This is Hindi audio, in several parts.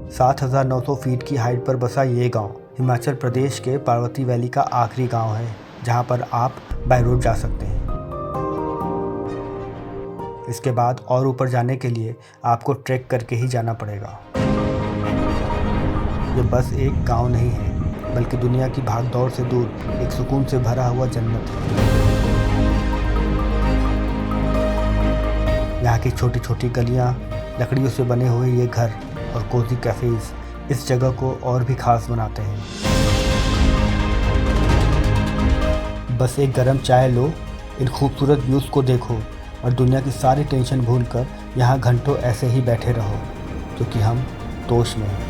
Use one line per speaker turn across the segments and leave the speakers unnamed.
7,900 फीट की हाइट पर बसा ये गांव हिमाचल प्रदेश के पार्वती वैली का आखिरी गांव है, जहां पर आप बाय रोड जा सकते हैं। इसके बाद और ऊपर जाने के लिए आपको ट्रैक करके ही जाना पड़ेगा। ये बस एक गांव नहीं है, बल्कि दुनिया की भागदौड़ से दूर एक सुकून से भरा हुआ जन्नत है। यहाँ की छोटी छोटी गलियाँ, लकड़ियों से बने हुए ये घर और कोजी कैफेज इस जगह को और भी खास बनाते हैं। बस एक गरम चाय लो, इन खूबसूरत व्यूज़ को देखो और दुनिया की सारी टेंशन भूलकर यहाँ घंटों ऐसे ही बैठे रहो, क्योंकि हम तोश में हैं।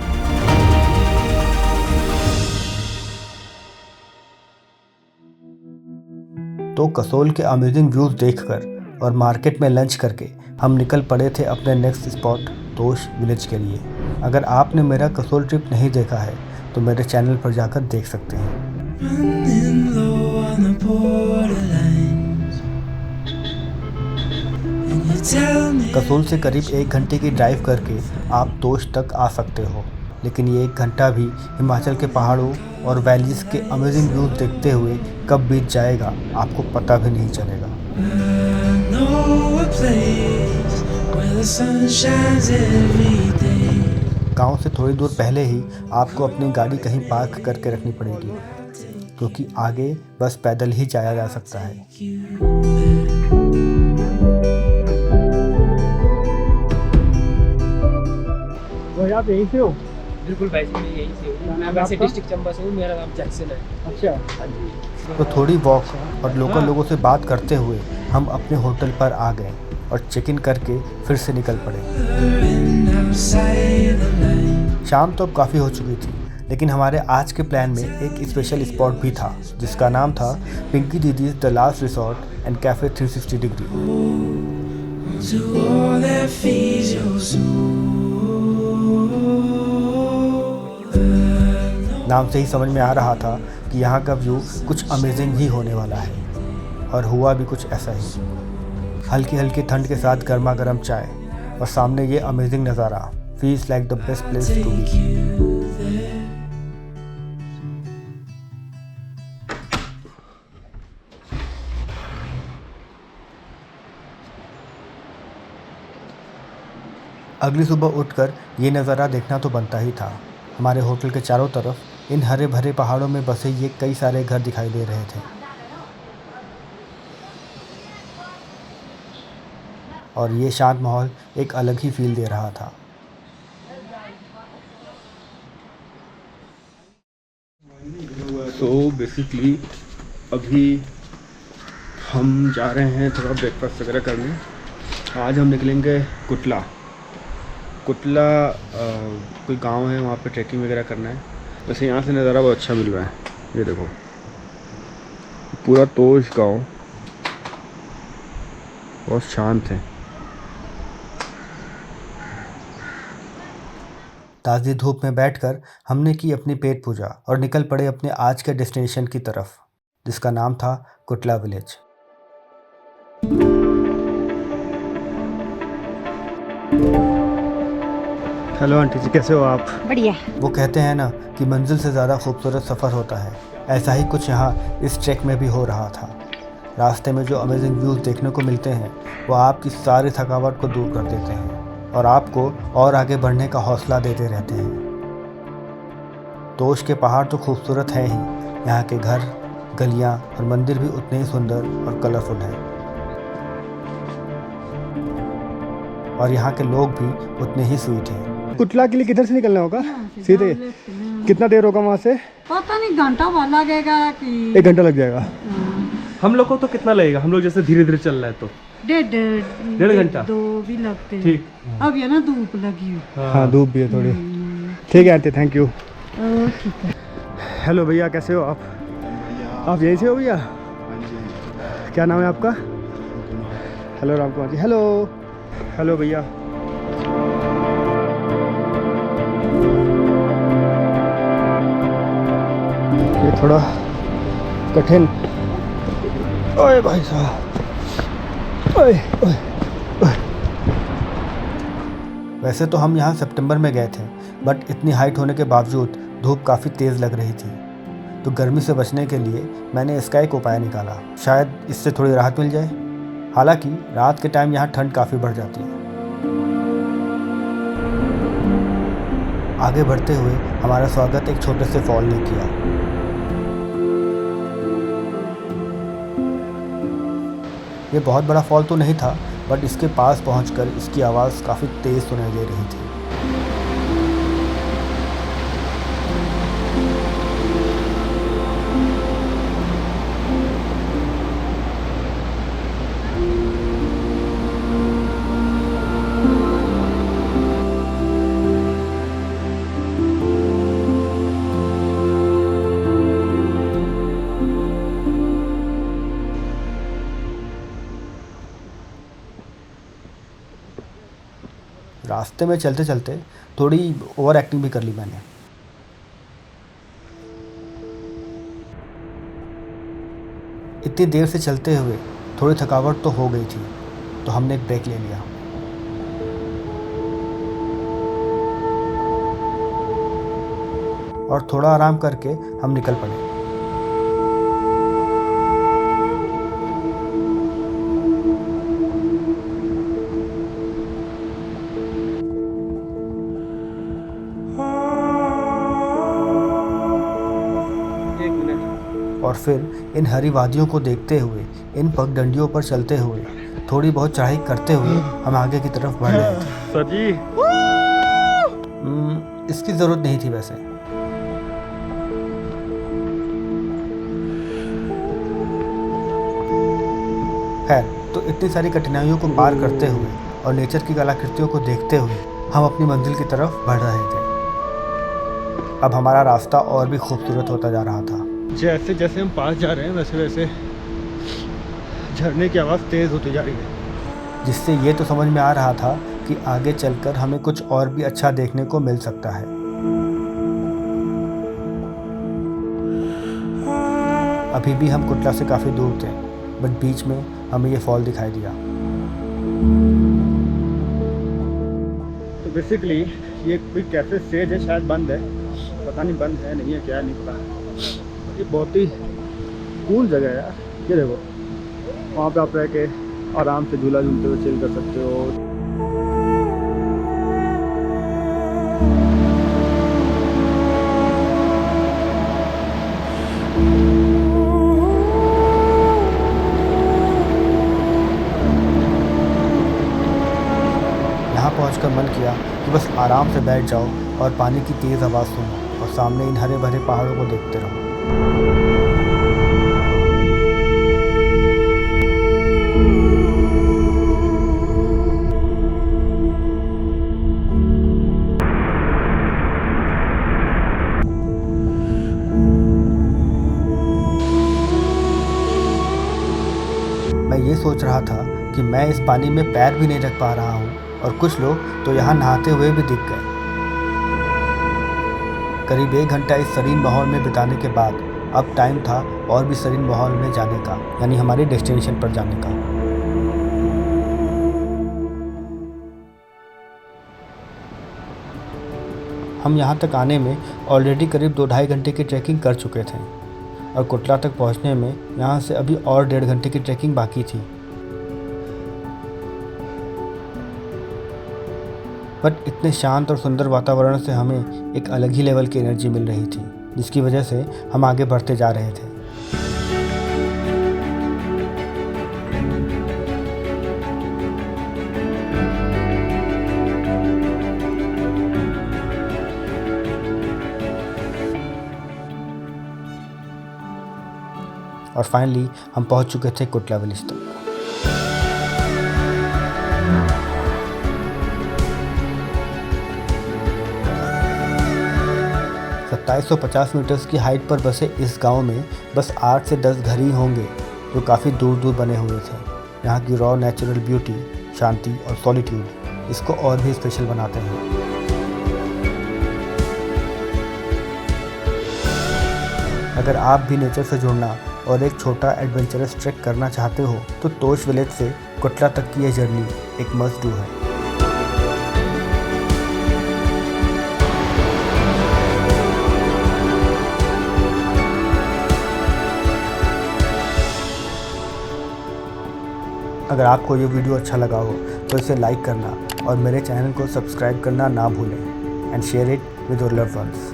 तो कसोल के अमेजिंग व्यूज़ देखकर और मार्केट में लंच करके हम निकल पड़े थे अपने नेक्स्ट स्पॉट तोश विलेज के लिए। अगर आपने मेरा कसोल ट्रिप नहीं देखा है तो मेरे चैनल पर जाकर देख सकते हैं। कसोल से करीब 1 घंटे की ड्राइव करके आप तोश तक आ सकते हो, लेकिन ये 1 घंटा भी हिमाचल के पहाड़ों और वैलीज के अमेजिंग व्यूज देखते हुए कब बीत जाएगा आपको पता भी नहीं चलेगा। गांव से थोड़ी दूर पहले ही आपको अपनी गाड़ी कहीं पार्क करके रखनी पड़ेगी, क्योंकि आगे बस पैदल ही जाया जा सकता है।
तो आप यहीं से हो?
बिल्कुल भाई जी, मैं यहीं से हूँ। मैं वैसे डिस्ट्रिक्ट चंबा से हूँ, मेरा नाम जैक्सन है।
अच्छा।
हाँ जी।
तो थोड़ी वॉक और लोकल लोगों से बात करते हुए हम अपने होटल पर आ गए और चेक इन करके फिर से निकल पड़े। शाम तो अब काफ़ी हो चुकी थी, लेकिन हमारे आज के प्लान में एक स्पेशल स्पॉट भी था, जिसका नाम था Pinky Didi's the last resort and cafe 360 degree. नाम से ही समझ में आ रहा था कि यहाँ का व्यू कुछ अमेजिंग ही होने वाला है, और हुआ भी कुछ ऐसा ही। हल्की हल्की ठंड के साथ गर्मा गर्म चाय और सामने ये अमेजिंग नज़ारा feels like the best place to be. अगली सुबह उठकर ये नज़ारा देखना तो बनता ही था। हमारे होटल के चारों तरफ इन हरे भरे पहाड़ों में बसे ये कई सारे घर दिखाई दे रहे थे, और ये शांत माहौल एक अलग ही फील दे रहा था।
तो बेसिकली अभी हम जा रहे हैं थोड़ा ब्रेकफास्ट वगैरह करने। आज हम निकलेंगे कुटला कोई गांव है, वहाँ पे ट्रैकिंग वगैरह करना है। वैसे यहाँ से नज़ारा बहुत अच्छा मिल रहा है। ये देखो पूरा तोश गांव बहुत शांत है।
ताज़ी धूप में बैठकर हमने की अपनी पेट पूजा और निकल पड़े अपने आज के डेस्टिनेशन की तरफ, जिसका नाम था कुटला विलेज। हेलो आंटी जी, कैसे हो आप?
बढ़िया।
वो कहते हैं ना कि मंजिल से ज़्यादा खूबसूरत सफ़र होता है, ऐसा ही कुछ यहाँ इस ट्रैक में भी हो रहा था। रास्ते में जो अमेजिंग व्यूज़ देखने को मिलते हैं वो आपकी सारी थकावट को दूर कर देते हैं और आपको और आगे बढ़ने का हौसला देते रहते हैं। तोश के पहाड़ तो खूबसूरत हैं ही, यहाँ के घर, गलियाँ और मंदिर भी उतने ही सुंदर और कलरफुल हैं, और यहाँ के लोग भी उतने ही स्वीट हैं।
कुटला के लिए किधर से निकलना होगा? सीधे? कितना देर होगा वहाँ से?
पता नहीं, घंटा भर लगेगा कि
1 घंटा लग जाएगा।
हम लोग को तो कितना लगेगा? हम लोग जैसे धीरे धीरे चल रहा है तो
1.5
घंटा
2 भी लगते हैं।
ठीक।
अब ये ना धूप लगी हुई।
हाँ धूप भी है थोड़ी। ठीक है आंटी, थैंक यू।
ठीक है।
हेलो भैया, कैसे हो आप? आप यहीं से हो भैया? क्या नाम है आपका? Hello Ram Kumar ji. Hello hello भैया। ये थोड़ा कठिन। ओए भाई साहब, ओए ओए।
वैसे तो हम यहाँ सितंबर में गए थे, बट इतनी हाइट होने के बावजूद धूप काफ़ी तेज़ लग रही थी। तो गर्मी से बचने के लिए मैंने इसका एक उपाय निकाला, शायद इससे थोड़ी राहत मिल जाए। हालांकि रात के टाइम यहाँ ठंड काफ़ी बढ़ जाती है। आगे बढ़ते हुए हमारा स्वागत एक छोटे से फॉल ने किया। ये बहुत बड़ा फॉल तो नहीं था, बट इसके पास पहुंचकर इसकी आवाज़ काफ़ी तेज़ सुनाई दे रही थी। रास्ते में चलते चलते थोड़ी ओवर एक्टिंग भी कर ली मैंने। इतनी देर से चलते हुए थोड़ी थकावट तो हो गई थी, तो हमने एक ब्रेक ले लिया। और थोड़ा आराम करके हम निकल पड़े। और फिर इन हरी वादियों को देखते हुए, इन पगडंडियों पर चलते हुए, थोड़ी बहुत चढ़ाई करते हुए हम आगे की तरफ बढ़ रहे थे।
सर जी
इसकी ज़रूरत नहीं थी वैसे। खैर, तो इतनी सारी कठिनाइयों को पार करते हुए और नेचर की कलाकृतियों को देखते हुए हम अपनी मंजिल की तरफ बढ़ रहे थे। अब हमारा रास्ता और भी खूबसूरत होता जा रहा था।
जैसे जैसे हम पास जा रहे हैं वैसे वैसे झरने की आवाज़ तेज़ होती जा रही है,
जिससे ये तो समझ में आ रहा था कि आगे चलकर हमें कुछ और भी अच्छा देखने को मिल सकता है। अभी भी हम कुटला से काफ़ी दूर थे, बट बीच में हमें ये फॉल दिखाई दिया।
तो बेसिकली ये कोई कैफे स्टेज है, शायद बंद है, पता नहीं बंद है नहीं है क्या, नहीं पता है। ये बहुत ही कूल जगह है यार। ये देखो, वहाँ पे आप रह के आराम से झूला झूलते हुए चिल कर सकते हो।
यहाँ पहुँचकर मन किया कि बस आराम से बैठ जाओ और पानी की तेज़ आवाज़ सुनो और सामने इन हरे भरे पहाड़ों को देखते रहो। मैं ये सोच रहा था कि मैं इस पानी में पैर भी नहीं रख पा रहा हूँ, और कुछ लोग तो यहाँ नहाते हुए भी दिख गए। करीब 1 घंटा इस सीरीन माहौल में बिताने के बाद अब टाइम था और भी सीरीन माहौल में जाने का, यानी हमारे डेस्टिनेशन पर जाने का। हम यहाँ तक आने में ऑलरेडी करीब 2-2.5 घंटे की ट्रैकिंग कर चुके थे, और कुटला तक पहुँचने में यहाँ से अभी और 1.5 घंटे की ट्रैकिंग बाकी थी। बट इतने शांत और सुंदर वातावरण से हमें एक अलग ही लेवल की एनर्जी मिल रही थी, जिसकी वजह से हम आगे बढ़ते जा रहे थे। और फाइनली हम पहुंच चुके थे कुटला विलेज तक। 2750 मीटर्स की हाइट पर बसे इस गांव में बस 8 से 10 घर ही होंगे जो काफ़ी दूर दूर बने हुए थे। यहाँ की रॉ नेचुरल ब्यूटी, शांति और सॉलिट्यूड इसको और भी स्पेशल बनाते हैं। अगर आप भी नेचर से जुड़ना और एक छोटा एडवेंचरस ट्रैक करना चाहते हो तो तोश विलेज से कुटला तक की यह जर्नी एक मस्ट डू है। अगर आपको ये वीडियो अच्छा लगा हो तो इसे लाइक करना और मेरे चैनल को सब्सक्राइब करना ना भूलें and share it with your loved ones.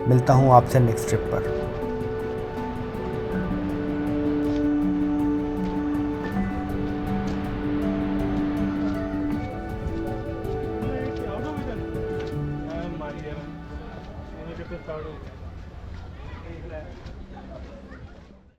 मिलता हूँ आपसे नेक्स्ट ट्रिप पर।
मारी है,